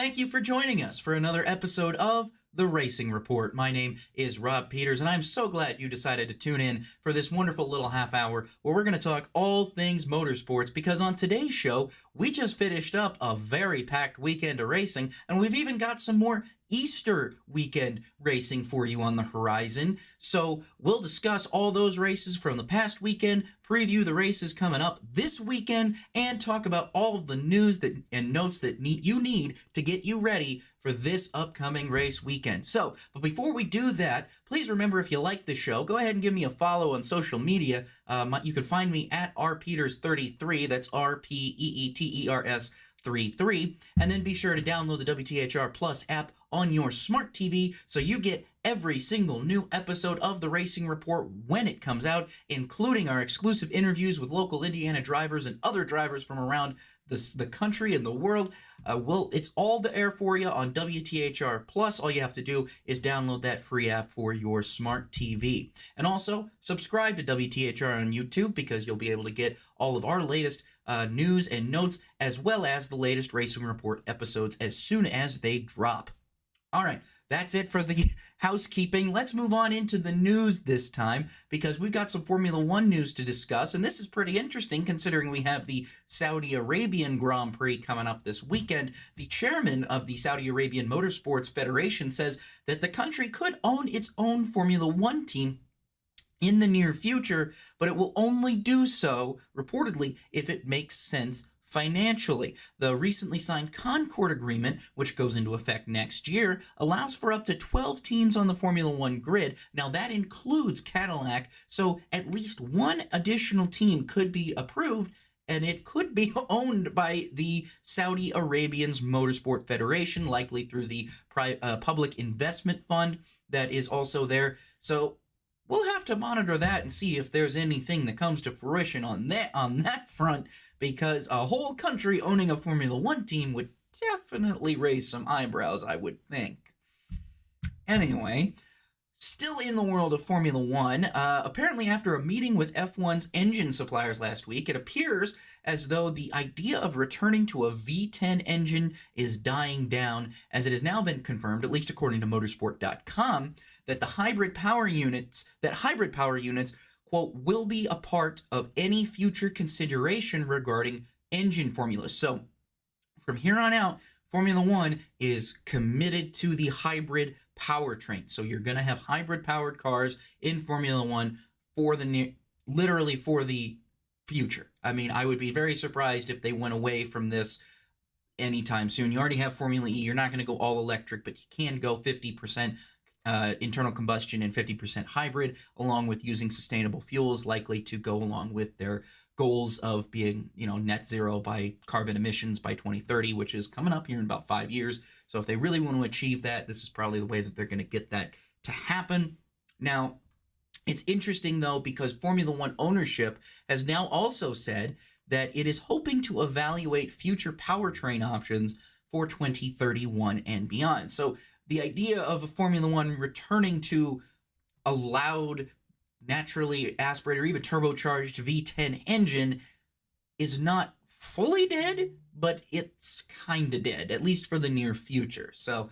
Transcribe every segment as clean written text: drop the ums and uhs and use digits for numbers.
Thank you for joining us for another episode of The Racing Report. My name is Rob Peeters, and I'm so glad you decided to tune in for this wonderful little half hour where we're going to talk all things motorsports, because on today's show, we just finished up a very packed weekend of racing, and we've even got some more Easter weekend racing for you on the horizon. So we'll discuss all those races from the past weekend, preview the races coming up this weekend, and talk about all of the news and notes that you need to get you ready for this upcoming race weekend. So, but before we do that, please remember, if you like the show, go ahead and give me a follow on social media. You can find me at rpeeters33. That's RPEETERS 33, and then be sure to download the WTHR Plus app on your smart TV so you get every single new episode of the Racing Report when it comes out, including our exclusive interviews with local Indiana drivers and other drivers from around the country and the world. It's all there for you on WTHR Plus. All you have to do is download that free app for your smart TV. And also, subscribe to WTHR on YouTube, because you'll be able to get all of our latest news and notes, as well as the latest Racing Report episodes as soon as they drop. All right, that's it for the housekeeping. Let's move on into the news this time, because we've got some Formula One news to discuss, and this is pretty interesting considering we have the Saudi Arabian Grand Prix coming up this weekend. The chairman of the Saudi Arabian Motorsports Federation says that the country could own its own Formula One team in the near future, but it will only do so, reportedly, if it makes sense financially. The recently signed Concord Agreement, which goes into effect next year, allows for up to 12 teams on the Formula One grid. Now, that includes Cadillac, so at least one additional team could be approved, and it could be owned by the Saudi Arabian's Motorsport Federation, likely through the Public Investment Fund that is also there. So we'll have to monitor that and see if there's anything that comes to fruition on that front, because a whole country owning a Formula One team would definitely raise some eyebrows, I would think. Anyway, still in the world of Formula One, apparently after a meeting with F1's engine suppliers last week, it appears as though the idea of returning to a V10 engine is dying down, as it has now been confirmed, at least according to motorsport.com, that hybrid power units, quote, will be a part of any future consideration regarding engine formulas. So from here on out, Formula One is committed to the hybrid powertrain. So you're going to have hybrid powered cars in Formula One literally for the future. I mean, I would be very surprised if they went away from this anytime soon. You already have Formula E. You're not going to go all electric, but you can go 50% internal combustion and 50% hybrid, along with using sustainable fuels, likely to go along with their goals of being, net zero by carbon emissions by 2030, which is coming up here in about 5 years. So if they really want to achieve that, this is probably the way that they're going to get that to happen. Now, it's interesting, though, because Formula One ownership has now also said that it is hoping to evaluate future powertrain options for 2031 and beyond. So the idea of a Formula One returning to a loud, naturally aspirated or even turbocharged V10 engine is not fully dead, but it's kind of dead, at least for the near future. So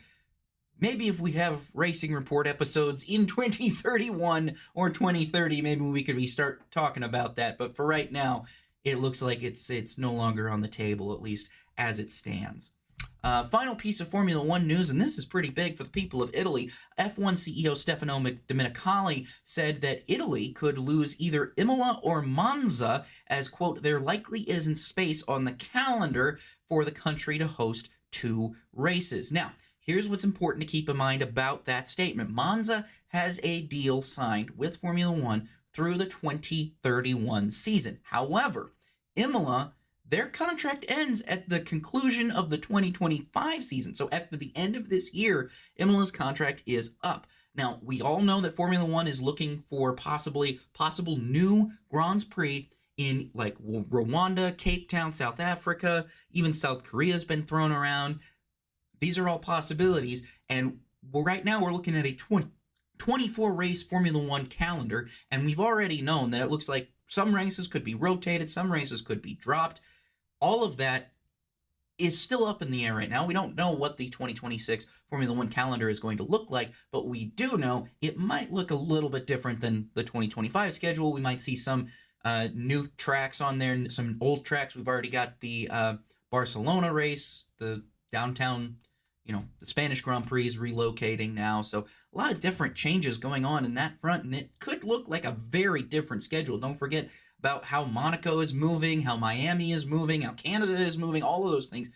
maybe if we have Racing Report episodes in 2031 or 2030, maybe we could restart talking about that. But for right now, it looks like it's no longer on the table, at least as it stands. Final piece of Formula One news, and this is pretty big for the people of Italy. F1 CEO Stefano Domenicali said that Italy could lose either Imola or Monza, as, quote, there likely isn't space on the calendar for the country to host two races. Now, here's what's important to keep in mind about that statement. Monza has a deal signed with Formula One through the 2031 season. However, Imola, their contract ends at the conclusion of the 2025 season. So after the end of this year, Imola's contract is up. Now, we all know that Formula One is looking for possible new Grands Prix in like Rwanda, Cape Town, South Africa, even South Korea has been thrown around. These are all possibilities. And right now we're looking at a 24 race Formula One calendar. And we've already known that it looks like some races could be rotated, some races could be dropped. All of that is still up in the air right now. We don't know what the 2026 Formula One calendar is going to look like, but we do know it might look a little bit different than the 2025 schedule. We might see some new tracks on there, some old tracks. We've already got the Barcelona race, the downtown, the Spanish Grand Prix is relocating now. So a lot of different changes going on in that front, and it could look like a very different schedule. Don't forget about how Monaco is moving, how Miami is moving, how Canada is moving, all of those things.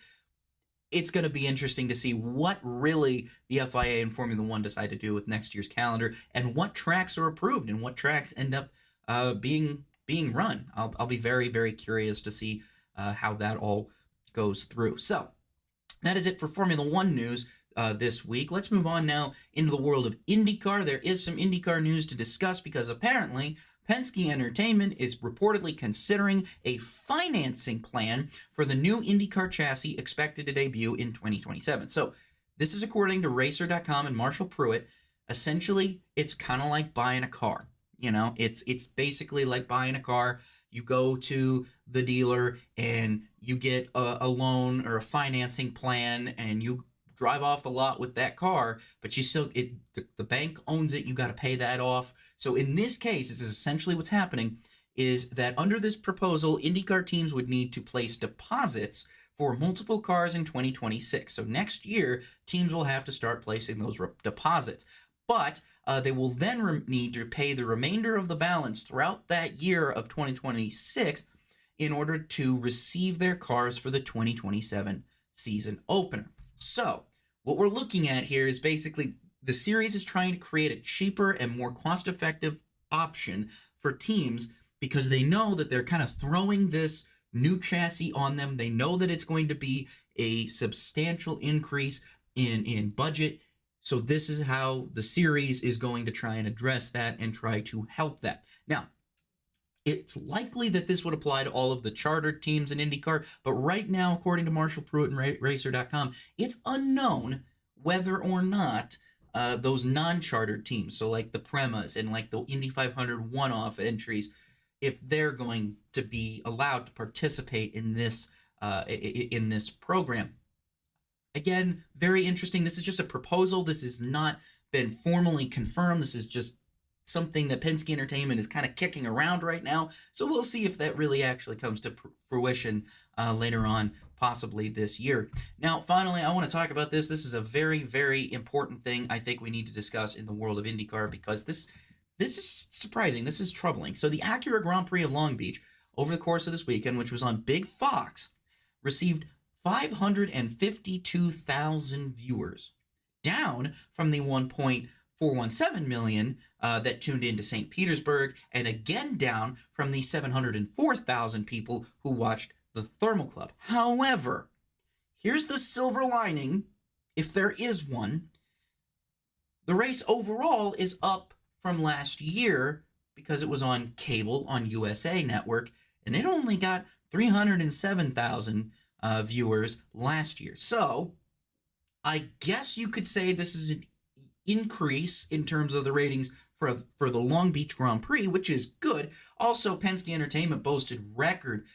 It's going to be interesting to see what really the FIA and Formula One decide to do with next year's calendar, and what tracks are approved and what tracks end up being run. I'll be very, very curious to see how that all goes through. So that is it for Formula One news this week. Let's move on now into the world of IndyCar. There is some IndyCar news to discuss because apparently Penske Entertainment is reportedly considering a financing plan for the new IndyCar chassis expected to debut in 2027. So this is according to Racer.com and Marshall Pruitt. Essentially, it's kind of like buying a car. It's basically like buying a car. You go to the dealer and you get a loan or a financing plan, and you drive off the lot with that car, but you still, the bank owns it. You got to pay that off. So in this case, this is essentially what's happening, is that under this proposal, IndyCar teams would need to place deposits for multiple cars in 2026. So next year, teams will have to start placing those deposits. But they will then need to pay the remainder of the balance throughout that year of 2026 in order to receive their cars for the 2027 season opener. So what we're looking at here is basically the series is trying to create a cheaper and more cost-effective option for teams because they know that they're kind of throwing this new chassis on them. They know that it's going to be a substantial increase in budget. So this is how the series is going to try and address that and try to help that. Now, it's likely that this would apply to all of the chartered teams in IndyCar, but right now, according to Marshall Pruitt and Racer.com, it's unknown whether or not those non-chartered teams, so like the Premas and like the Indy 500 one-off entries, if they're going to be allowed to participate in this program. Again, very interesting. This is just a proposal. This has not been formally confirmed. This is just something that Penske Entertainment is kind of kicking around right now. So we'll see if that really actually comes to fruition later on, possibly this year. Now, finally, I want to talk about this. This is a very, very important thing I think we need to discuss in the world of IndyCar because this is surprising. This is troubling. So the Acura Grand Prix of Long Beach over the course of this weekend, which was on Big Fox, received 552,000 viewers, down from the 1.417 million that tuned into St. Petersburg, and again down from the 704,000 people who watched the Thermal Club. However, here's the silver lining, if there is one. The race overall is up from last year because it was on cable on USA Network, and it only got 307,000 viewers last year. So I guess you could say this is an increase in terms of the ratings for the Long Beach Grand Prix, which is good. Also, Penske Entertainment boasted record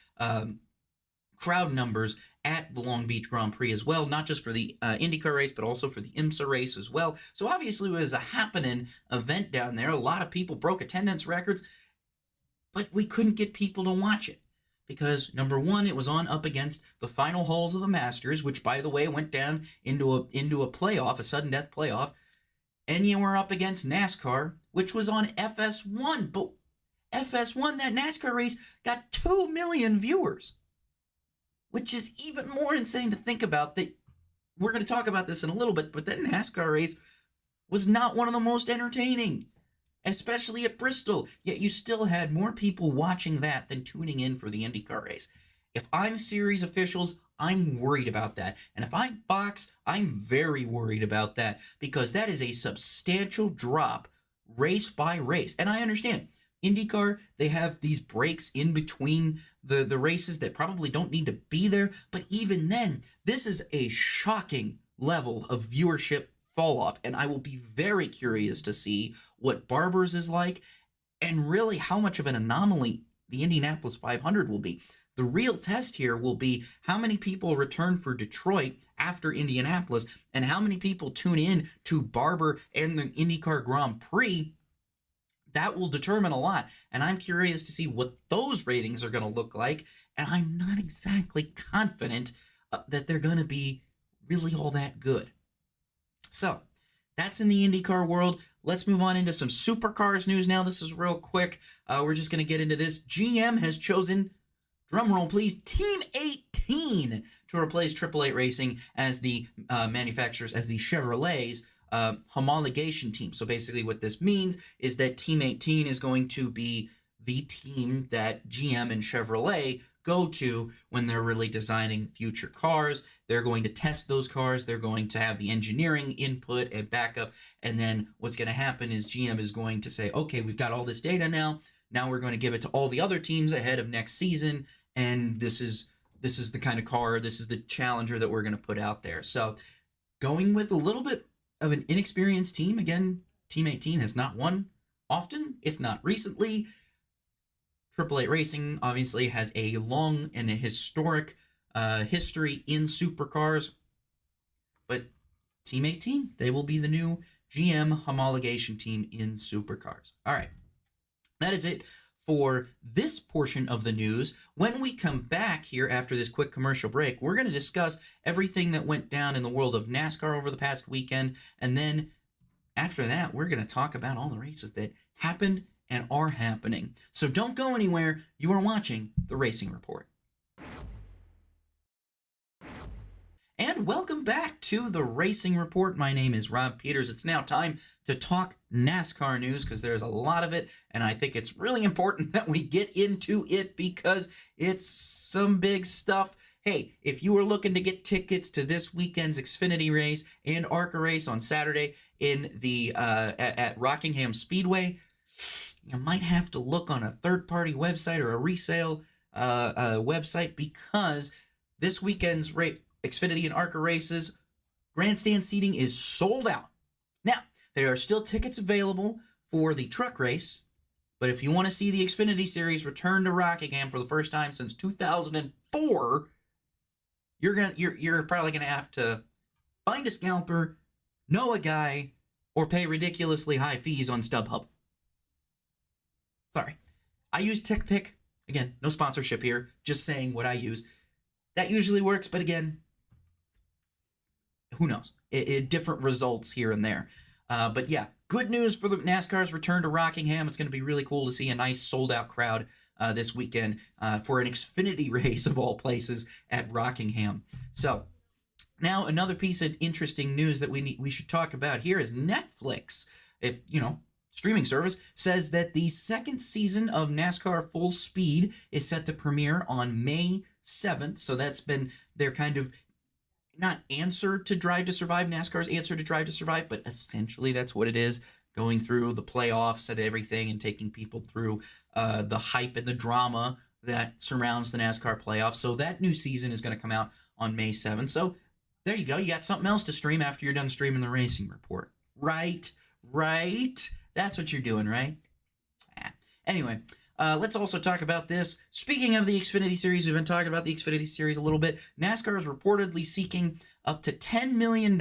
crowd numbers at the Long Beach Grand Prix as well, not just for the IndyCar race, but also for the IMSA race as well. So obviously it was a happening event down there. A lot of people broke attendance records, but we couldn't get people to watch it. Because, number one, it was on up against the final holes of the Masters, which, by the way, went down into a playoff, a sudden death playoff. And you were up against NASCAR, which was on FS1. But FS1, that NASCAR race, got 2 million viewers. Which is even more insane to think about. That we're going to talk about this in a little bit, but that NASCAR race was not one of the most entertaining. Especially at Bristol, yet you still had more people watching that than tuning in for the IndyCar race. If I'm series officials, I'm worried about that. And if I'm Fox, I'm very worried about that because that is a substantial drop race by race. And I understand, IndyCar, they have these breaks in between the races that probably don't need to be there. But even then, this is a shocking level of viewership fall off, and I will be very curious to see what Barbers is like and really how much of an anomaly the Indianapolis 500 will be. The real test here will be how many people return for Detroit after Indianapolis and how many people tune in to Barber and the IndyCar Grand Prix. That will determine a lot, and I'm curious to see what those ratings are going to look like, and I'm not exactly confident that they're going to be really all that good. So, that's in the IndyCar world. Let's move on into some Supercars news now. This is real quick. We're just going to get into this. GM has chosen, drumroll please, Team 18 to replace Triple Eight Racing as the manufacturers, as the Chevrolet's homologation team. So basically what this means is that Team 18 is going to be the team that GM and Chevrolet go to when they're really designing future cars. They're going to test those cars. They're going to have the engineering input and backup. And then what's going to happen is GM is going to say, okay, we've got all this data now. Now we're going to give it to all the other teams ahead of next season. And this is the kind of car, this is the challenger that we're going to put out there. So going with a little bit of an inexperienced team. Again, Team 18 has not won often, if not recently. Triple Eight Racing obviously has a long and a historic history in supercars. But Team 18, they will be the new GM homologation team in supercars. All right, that is it for this portion of the news. When we come back here after this quick commercial break, we're going to discuss everything that went down in the world of NASCAR over the past weekend. And then after that, we're going to talk about all the races that happened and are happening. So don't go anywhere. You are watching The Racing Report. And welcome back to The Racing Report. My name is Rob Peeters. It's now time to talk NASCAR news because there's a lot of it, and I think it's really important that we get into it because it's some big stuff. Hey, if you are looking to get tickets to this weekend's Xfinity race and ARCA race on Saturday in the at Rockingham Speedway, you might have to look on a third-party website or a resale website because this weekend's Xfinity and ARCA races, grandstand seating is sold out. Now, there are still tickets available for the truck race, but if you want to see the Xfinity Series return to Rockingham for the first time since 2004, you're probably gonna have to find a scalper, know a guy, or pay ridiculously high fees on StubHub. Sorry, I use TickPick. Again, no sponsorship here, just saying what I use. That usually works, but again, who knows? Different results here and there. But yeah, good news for the NASCAR's return to Rockingham. It's going to be really cool to see a nice sold-out crowd this weekend for an Xfinity race of all places at Rockingham. So now another piece of interesting news that we should talk about here is Netflix. If streaming service says that the second season of NASCAR Full Speed is set to premiere on May 7th. So that's been their kind of not answer to Drive to Survive, NASCAR's answer to Drive to Survive, but essentially that's what it is, going through the playoffs and everything and taking people through the hype and the drama that surrounds the NASCAR playoffs. So that new season is going to come out on May 7th. So there you go. You got something else to stream after you're done streaming the Racing Report. Right? That's what you're doing, right? Anyway, let's also talk about this. Speaking of the Xfinity Series, we've been talking about the Xfinity Series a little bit. NASCAR is reportedly seeking up to $10 million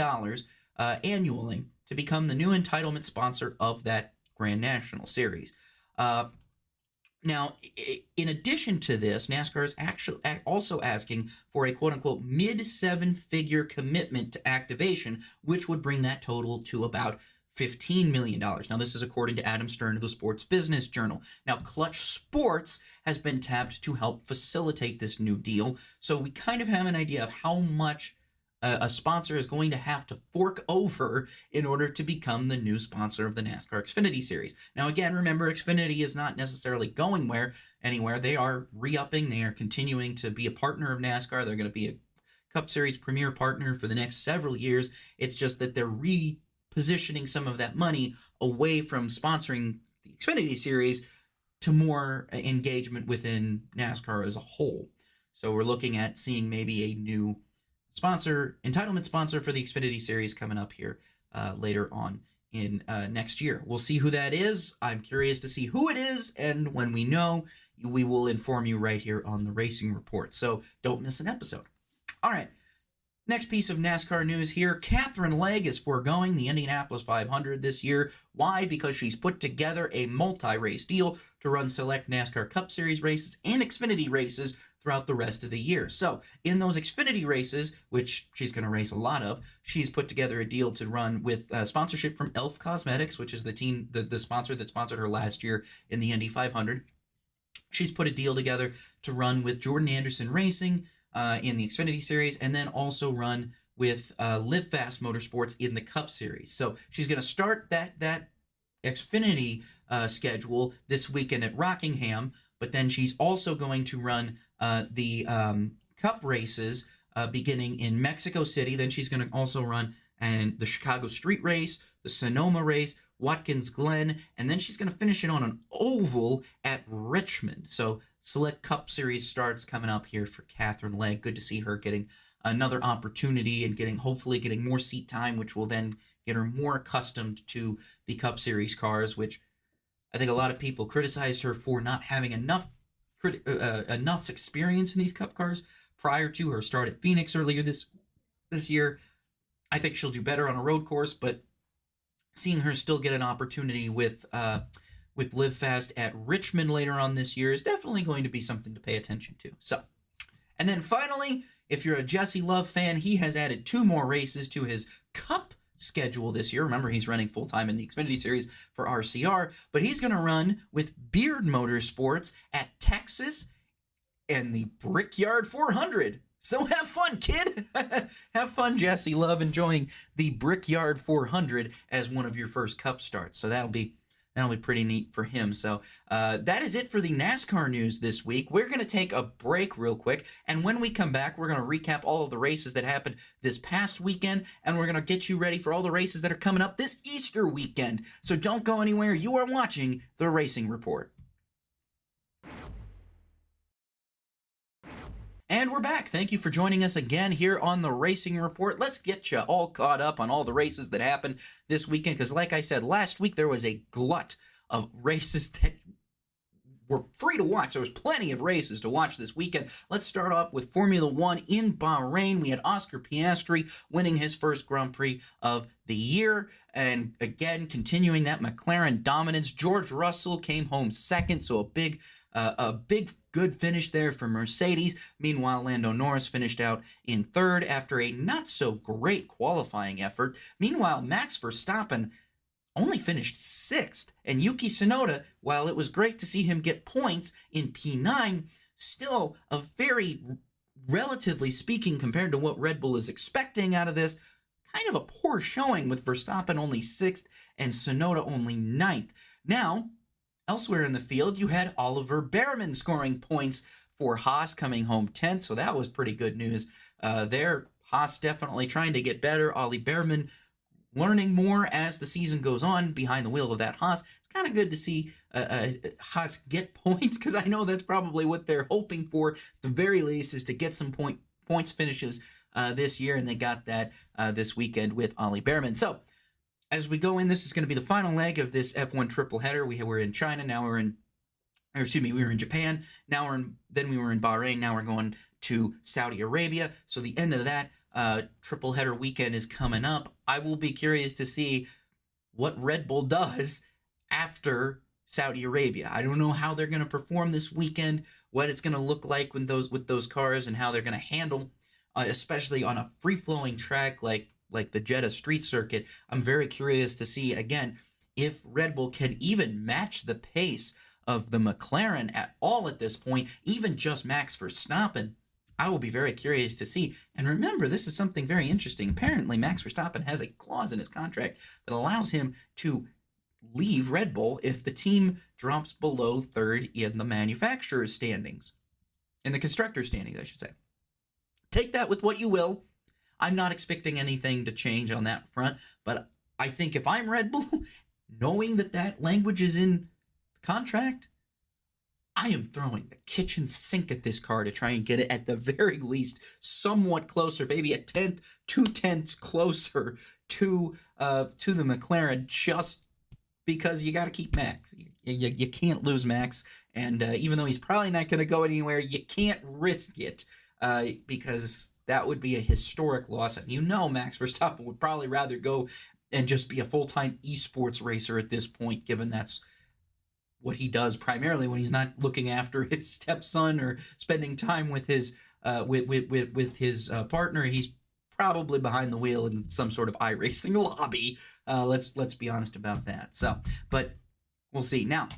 annually to become the new entitlement sponsor of that Grand National Series. Now, in addition to this, NASCAR is actually also asking for a quote-unquote mid-seven-figure commitment to activation, which would bring that total to about $15 million. Now, this is according to Adam Stern of the Sports Business Journal. Now, Clutch Sports has been tapped to help facilitate this new deal, so we kind of have an idea of how much a sponsor is going to have to fork over in order to become the new sponsor of the NASCAR Xfinity Series. Now, again, remember, Xfinity is not necessarily going anywhere. They are re-upping. They are continuing to be a partner of NASCAR. They're going to be a Cup Series premier partner for the next several years. It's just that they're repositioning some of that money away from sponsoring the Xfinity Series to more engagement within NASCAR as a whole. So we're looking at seeing maybe a new entitlement sponsor for the Xfinity Series coming up here later on in next year. We'll see who that is. I'm curious to see who it is, and when we know, we will inform you right here on the Racing Report. So don't miss an episode. All right. Next piece of NASCAR news here. Katherine Legge is foregoing the Indianapolis 500 this year. Why? Because she's put together a multi-race deal to run select NASCAR Cup Series races and Xfinity races throughout the rest of the year. So in those Xfinity races, which she's going to race a lot of, she's put together a deal to run with sponsorship from Elf Cosmetics, which is the team, the sponsor that sponsored her last year in the Indy 500. She's put a deal together to run with Jordan Anderson Racing in the Xfinity Series, and then also run with Live Fast Motorsports in the Cup Series. So she's going to start that Xfinity schedule this weekend at Rockingham, but then she's also going to run the Cup races beginning in Mexico City. Then she's going to also run the Chicago Street Race, the Sonoma Race, Watkins Glen, and then she's going to finish it on an oval at Richmond. So select Cup Series starts coming up here for Katherine Legge. Good to see her getting another opportunity and hopefully getting more seat time, which will then get her more accustomed to the Cup Series cars, which I think a lot of people criticized her for not having enough experience in these Cup cars prior to her start at Phoenix earlier this year. I think she'll do better on a road course, but seeing her still get an opportunity with Live Fast at Richmond later on this year is definitely going to be something to pay attention to. So, and then finally, if you're a Jesse Love fan, he has added 2 more races to his Cup schedule this year. Remember, he's running full-time in the Xfinity Series for RCR, but he's going to run with Beard Motorsports at Texas and the Brickyard 400. So have fun, kid. Have fun, Jesse Love, enjoying the Brickyard 400 as one of your first Cup starts. So that'll be pretty neat for him. So that is it for the NASCAR news this week. We're going to take a break real quick, and when we come back, we're going to recap all of the races that happened this past weekend, and we're going to get you ready for all the races that are coming up this Easter weekend. So don't go anywhere. You are watching the Racing Report. And we're back. Thank you for joining us again here on the Racing Report. Let's get you all caught up on all the races that happened this weekend, because like I said, last week there was a glut of races that were free to watch. There was plenty of races to watch this weekend. Let's start off with Formula One in Bahrain. We had Oscar Piastri winning his first Grand Prix of the year, and again, continuing that McLaren dominance. George Russell came home second, so a big good finish there for Mercedes. Meanwhile, Lando Norris finished out in third after a not-so-great qualifying effort. Meanwhile, Max Verstappen only finished sixth, and Yuki Tsunoda, while it was great to see him get points in P9, still a very, relatively speaking, compared to what Red Bull is expecting out of this, kind of a poor showing with Verstappen only sixth and Tsunoda only ninth. Now, elsewhere in the field, you had Oliver Behrman scoring points for Haas, coming home 10th, so that was pretty good news there. Haas definitely trying to get better. Ollie Behrman learning more as the season goes on behind the wheel of that Haas. It's kind of good to see Haas get points, because I know that's probably what they're hoping for, at the very least, is to get some points finishes this year, and they got that this weekend with Ollie Behrman. So, as we go in, this is going to be the final leg of this F1 triple header. We were in China, now we were in Japan, then we were in Bahrain, now we're going to Saudi Arabia. So the end of that triple header weekend is coming up. I will be curious to see what Red Bull does after Saudi Arabia. I don't know how they're going to perform this weekend, what it's going to look like with those cars, and how they're going to handle, especially on a free-flowing track like the Jeddah Street Circuit. I'm very curious to see, again, if Red Bull can even match the pace of the McLaren at all at this point, even just Max Verstappen. I will be very curious to see. And remember, this is something very interesting. Apparently, Max Verstappen has a clause in his contract that allows him to leave Red Bull if the team drops below third in the manufacturer's standings. In the constructor's standings, I should say. Take that with what you will. I'm not expecting anything to change on that front, but I think if I'm Red Bull, knowing that language is in the contract, I am throwing the kitchen sink at this car to try and get it at the very least somewhat closer, maybe a tenth, 2/10 closer to the McLaren just because you got to keep Max. You can't lose Max, and even though he's probably not going to go anywhere, you can't risk it because that would be a historic loss. And Max Verstappen would probably rather go and just be a full-time esports racer at this point, given that's what he does primarily when he's not looking after his stepson or spending time with his his partner. He's probably behind the wheel in some sort of iRacing lobby. Let's be honest about that. So, but we'll see. Now,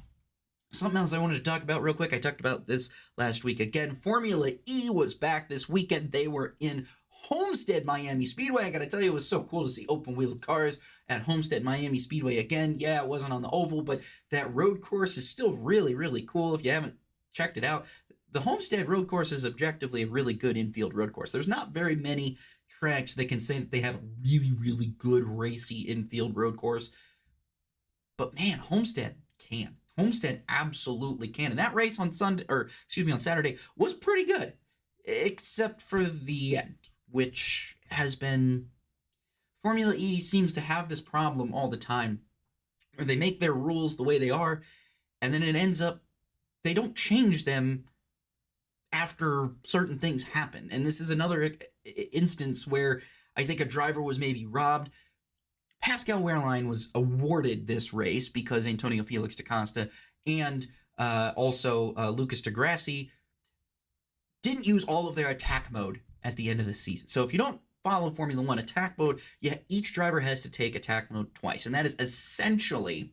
something else I wanted to talk about real quick. I talked about this last week. Again, Formula E was back this weekend. They were in Homestead Miami Speedway. I got to tell you, it was so cool to see open-wheeled cars at Homestead Miami Speedway again. Yeah, it wasn't on the oval, but that road course is still really, really cool. If you haven't checked it out, the Homestead road course is objectively a really good infield road course. There's not very many tracks that can say that they have a really, really good racy infield road course. But man, Homestead can. Homestead absolutely can. And that race on Saturday was pretty good, except for the end, which has been... Formula E seems to have this problem all the time, where they make their rules the way they are, and then it ends up, they don't change them after certain things happen. And this is another instance where I think a driver was maybe robbed. Pascal Wehrlein was awarded this race because Antonio Felix da Costa and also Lucas di Grassi didn't use all of their attack mode at the end of the season. So if you don't follow Formula One attack mode, each driver has to take attack mode twice. And that is essentially,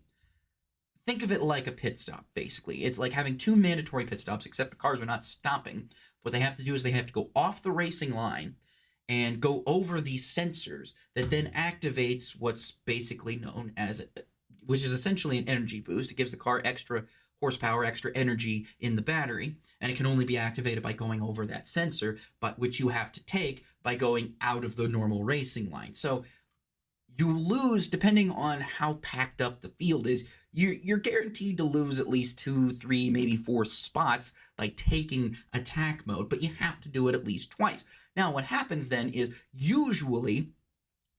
think of it like a pit stop, basically. It's like having 2 mandatory pit stops, except the cars are not stopping. What they have to do is they have to go off the racing line and go over these sensors that then activates what's basically known as, which is essentially an energy boost. It gives the car extra horsepower, extra energy in the battery, and it can only be activated by going over that sensor, but which you have to take by going out of the normal racing line. So you lose, depending on how packed up the field is, you're guaranteed to lose at least 2, 3, maybe 4 spots by taking attack mode, but you have to do it at least twice. Now, what happens then is usually,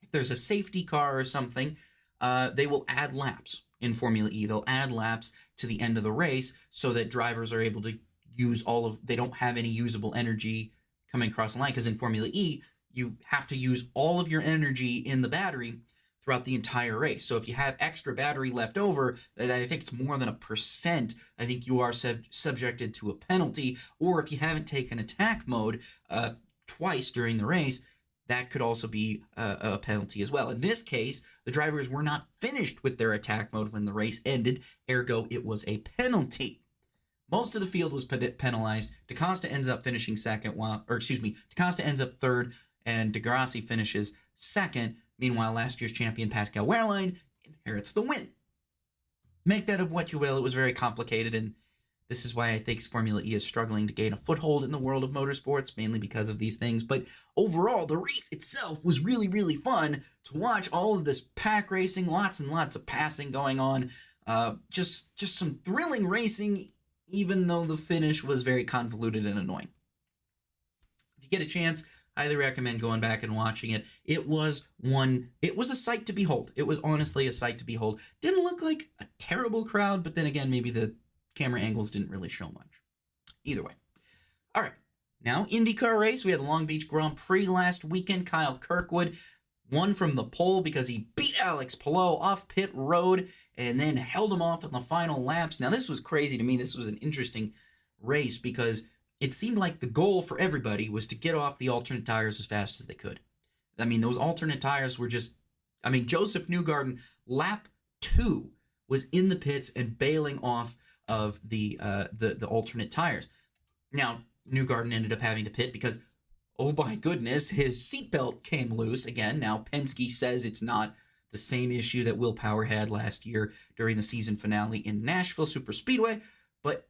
if there's a safety car or something, they will add laps in Formula E. They'll add laps to the end of the race so that drivers are able to use they don't have any usable energy coming across the line, because in Formula E, you have to use all of your energy in the battery throughout the entire race. So if you have extra battery left over, I think it's more than 1%, I think you are subjected to a penalty. Or if you haven't taken attack mode twice during the race, that could also be a penalty as well. In this case, the drivers were not finished with their attack mode when the race ended, ergo it was a penalty. Most of the field was penalized. Da Costa ends up finishing second, Da Costa ends up third, and di Grassi finishes second. Meanwhile, last year's champion Pascal Wehrlein inherits the win. Make that of what you will. It was very complicated, and this is why I think Formula E is struggling to gain a foothold in the world of motorsports, mainly because of these things. But overall, the race itself was really, really fun to watch. All of this pack racing, lots and lots of passing going on. Just some thrilling racing, even though the finish was very convoluted and annoying. If you get a chance, highly recommend going back and watching it. It was a sight to behold. It was honestly a sight to behold. Didn't look like a terrible crowd, but then again, maybe the camera angles didn't really show much. Either way. All right. Now, IndyCar race. We had the Long Beach Grand Prix last weekend. Kyle Kirkwood won from the pole because he beat Alex Palou off pit road and then held him off in the final laps. Now, this was crazy to me. This was an interesting race because it seemed like the goal for everybody was to get off the alternate tires as fast as they could. I mean, those alternate tires were Joseph Newgarden, lap 2, was in the pits and bailing off of the alternate tires. Now, Newgarden ended up having to pit because, oh my goodness, his seatbelt came loose again. Now, Penske says it's not the same issue that Will Power had last year during the season finale in Nashville Superspeedway, but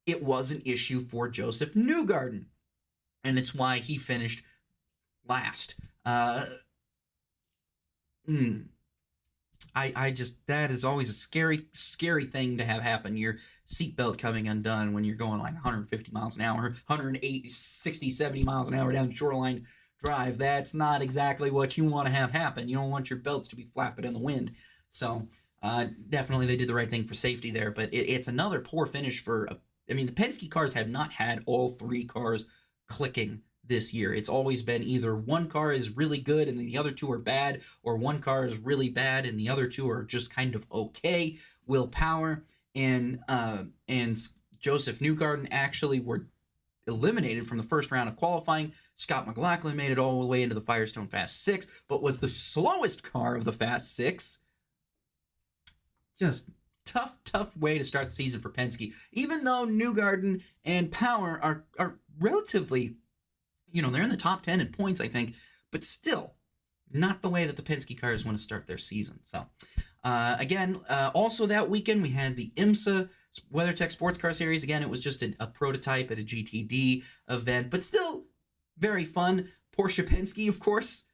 it was an issue for Joseph Newgarden, and it's why he finished last. That is always a scary, scary thing to have happen. Your seatbelt coming undone when you're going like 150 miles an hour, 180, 60, 70 miles an hour down the shoreline drive. That's not exactly what you want to have happen. You don't want your belts to be flapping in the wind. So definitely they did the right thing for safety there, but it's another poor finish for, the Penske cars have not had all three cars clicking this year. It's always been either one car is really good and the other two are bad, or one car is really bad and the other two are just kind of okay. Will Power and Joseph Newgarden actually were eliminated from the first round of qualifying. Scott McLaughlin made it all the way into the Firestone Fast 6, but was the slowest car of the Fast 6. Just tough way to start the season for Penske. Even though Newgarden and Power are relatively, they're in the top 10 in points, I think, but still not the way that the Penske cars want to start their season. So, also that weekend, we had the IMSA WeatherTech Sports Car Series. Again, it was just a prototype at a GTD event, but still very fun. Porsche Penske, of course,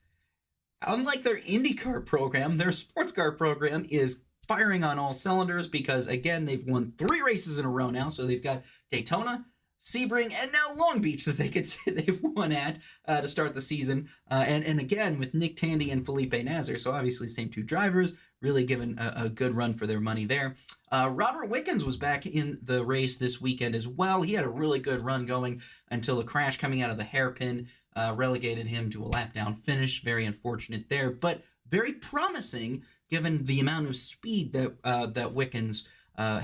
unlike their IndyCar program, their sports car program is firing on all cylinders because, again, they've won 3 races in a row now. So they've got Daytona, Sebring, and now Long Beach that they could say they've won at to start the season. And again, with Nick Tandy and Felipe Nasr. So obviously same 2 drivers, really giving a good run for their money there. Robert Wickens was back in the race this weekend as well. He had a really good run going until a crash coming out of the hairpin relegated him to a lap down finish. Very unfortunate there, but very promising given the amount of speed that Wickens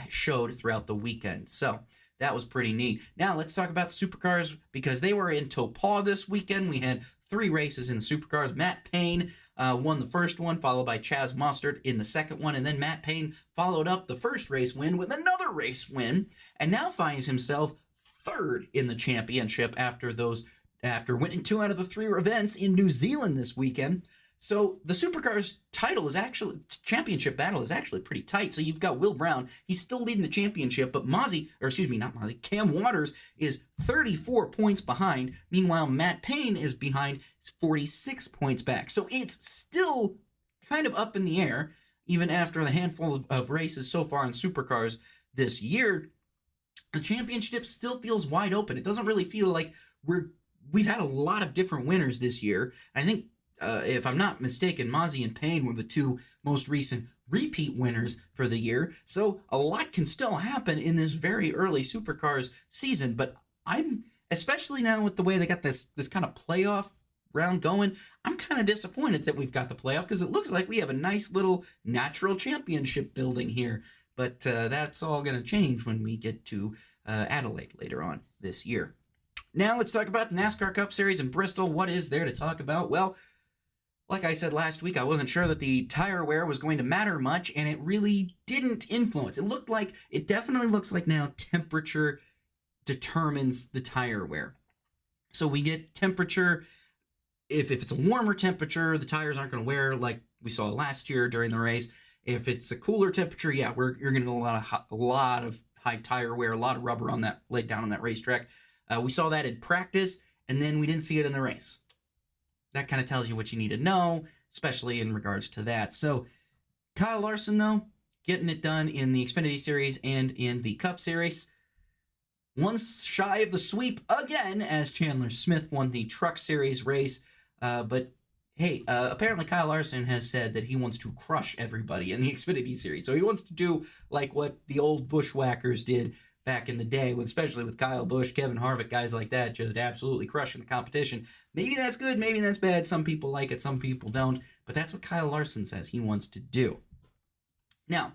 showed throughout the weekend. So that was pretty neat. Now let's talk about Supercars because they were in Topaz this weekend. We had 3 races in the Supercars. Matt Payne won the first one, followed by Chaz Mostert in the second one, and then Matt Payne followed up the first race win with another race win, and now finds himself 3rd in the championship after winning 2 out of the 3 events in New Zealand this weekend. So the Supercars championship battle is actually pretty tight. So you've got Will Brown. He's still leading the championship, but Cam Waters is 34 points behind. Meanwhile, Matt Payne is behind 46 points back. So it's still kind of up in the air, even after the handful of races so far in Supercars this year. The championship still feels wide open. It doesn't really feel like we've had a lot of different winners this year. I think if I'm not mistaken, Mozzie and Payne were the 2 most recent repeat winners for the year. So a lot can still happen in this very early Supercars season. But I'm, especially now with the way they got this kind of playoff round going, I'm kind of disappointed that we've got the playoff because it looks like we have a nice little natural championship building here. But that's all going to change when we get to Adelaide later on this year. Now let's talk about the NASCAR Cup Series in Bristol. What is there to talk about? Well, like I said last week, I wasn't sure that the tire wear was going to matter much, and it really didn't influence. It definitely looks like now temperature determines the tire wear. So we get temperature. If it's a warmer temperature, the tires aren't going to wear like we saw last year during the race. If it's a cooler temperature, you're going to get a lot of high tire wear, a lot of rubber on that laid down on that racetrack. We saw that in practice, and then we didn't see it in the race. That kind of tells you what you need to know, especially in regards to that. So Kyle Larson, though, getting it done in the Xfinity Series and in the Cup Series. One shy of the sweep again as Chandler Smith won the Truck Series race. But hey, apparently Kyle Larson has said that he wants to crush everybody in the Xfinity Series. So he wants to do like what the old Bushwhackers did back in the day, especially with Kyle Busch, Kevin Harvick, guys like that, just absolutely crushing the competition. Maybe that's good, maybe that's bad. Some people like it, some people don't. But that's what Kyle Larson says he wants to do. Now,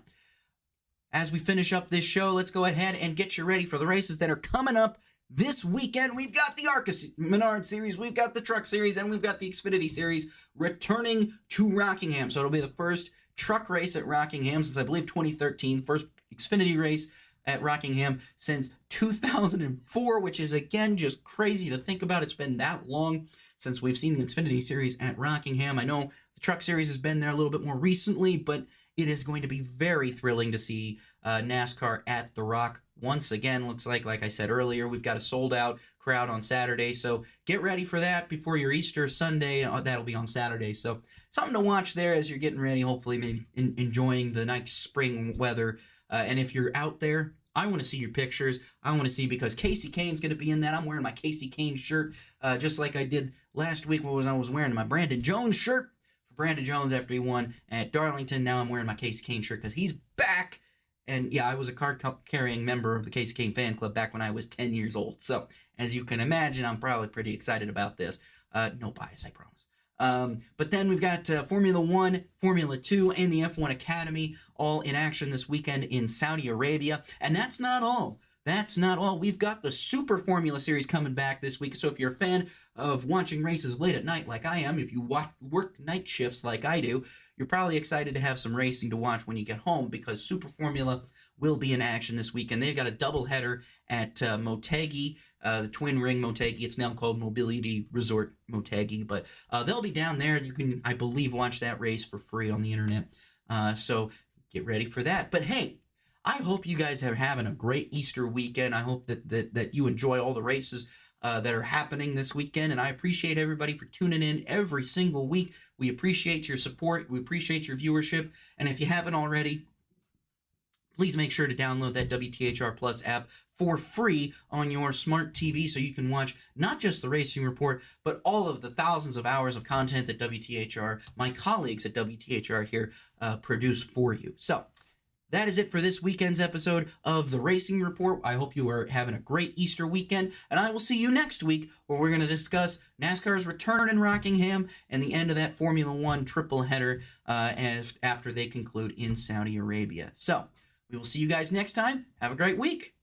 as we finish up this show, let's go ahead and get you ready for the races that are coming up this weekend. We've got the ARCA Menard Series, we've got the Truck Series, and we've got the Xfinity Series returning to Rockingham. So it'll be the first truck race at Rockingham since, I believe, 2013. First Xfinity race at Rockingham since 2004, which is, again, just crazy to think about. It's been that long since we've seen the Xfinity Series at Rockingham. I know the Truck Series has been there a little bit more recently, but it is going to be very thrilling to see NASCAR at the Rock once again. Looks like I said earlier, we've got a sold-out crowd on Saturday, so get ready for that before your Easter Sunday. That'll be on Saturday, so something to watch there as you're getting ready, hopefully maybe enjoying the nice spring weather. And if you're out there, I want to see your pictures. I want to see, because Casey Kane's going to be in that. I'm wearing my Casey Kane shirt, just like I did last week when I was wearing my Brandon Jones shirt for Brandon Jones after he won at Darlington. Now I'm wearing my Casey Kane shirt because he's back. And yeah, I was a card-carrying member of the Casey Kane fan club back when I was 10 years old. So, as you can imagine, I'm probably pretty excited about this. No bias, I promise. But then we've got Formula 1, Formula 2, and the F1 Academy all in action this weekend in Saudi Arabia. And that's not all. That's not all. We've got the Super Formula Series coming back this week. So if you're a fan of watching races late at night like I am, if you work night shifts like I do, you're probably excited to have some racing to watch when you get home, because Super Formula will be in action this weekend. They've got a doubleheader at Motegi, the Twin Ring Motegi. It's now called Mobility Resort Motegi, but they'll be down there. You can, I believe, watch that race for free on the internet. So get ready for that. But hey, I hope you guys are having a great Easter weekend. I hope that you enjoy all the races that are happening this weekend, and I appreciate everybody for tuning in every single week. We appreciate your support. We appreciate your viewership, and if you haven't already, please make sure to download that WTHR Plus app for free on your smart TV so you can watch not just the Racing Report, but all of the thousands of hours of content that WTHR, my colleagues at WTHR here, produce for you. So that is it for this weekend's episode of the Racing Report. I hope you are having a great Easter weekend, and I will see you next week where we're going to discuss NASCAR's return in Rockingham and the end of that Formula One triple header after they conclude in Saudi Arabia. So we will see you guys next time. Have a great week.